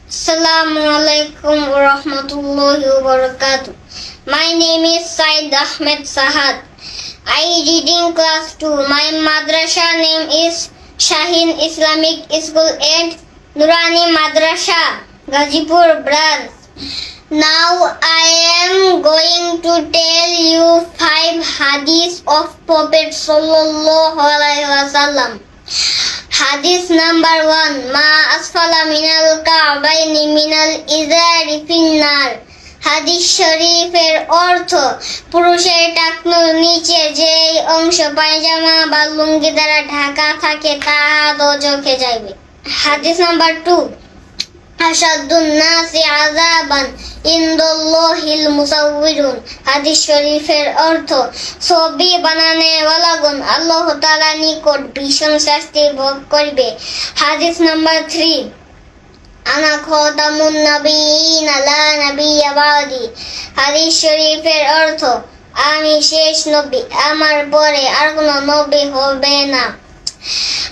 Assalamu alaikum wa rahmatullahi wa barakatuh. My name is Said Ahmed Sahad. I read in class 2. My madrasa name is Shahin Islamic School and Nurani Madrasa, Gazipur branch. Now I am going to tell you 5 hadiths of Prophet sallallahu alaihi wasallam. Hadith number 1. Ma asfala minal ka'baini minal izari finnar. হাদিস শরীফের অর্থ পুরুষের টাকনুর নিচে যে অংশ পায়জামা বা লুঙ্গি দ্বারা ঢাকা থাকে তাহা দোজখে যাইবে। হাদিস নাম্বার 2। আশাদুন নাসি আযাবান ইনদাল্লাহিল মুসাউউরুন। হাদিস শরীফের অর্থ ছবি বানানেওয়ালাগণ আল্লাহ তাআলার নিকট ভীষণ শাস্তি ভোগ করিবে। হাদিস নাম্বার 3। আনা খাতামুন নবিয়্যিন লা নাবিয়্যা বা'দি। হাদিস শরীফের অর্থ আমি শেষ নবী, আমার পরে আর কোনো নবী হবে না।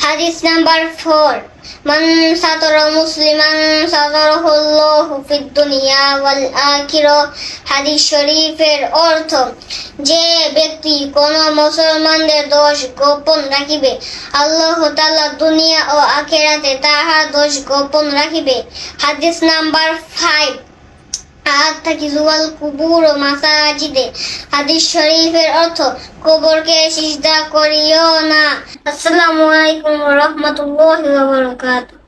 হাদিস নাম্বার 4। মান সাতারা মুসলিমান সাতারাহুল্লাহু ফিদ দুনিয়া ওয়াল আখিরাহ। হাদিস শরীফের অর্থ যে ব্যক্তি কোন মুসলমানদের দোষ গোপন রাখিবে আল্লাহ তাআলা দুনিয়া ও আখিরাতে তাহার দোষ গোপন রাখিবে। হাদিস নাম্বার 5। আত্তাকিজুয়াল কুবুর মাসাজিদে। হাদিস শরীফের অর্থ কবরকে সিজদা করিও না। আসসালামু আলাইকুম ওয়া রাহমাতুল্লাহি ওয়া বারাকাতুহু।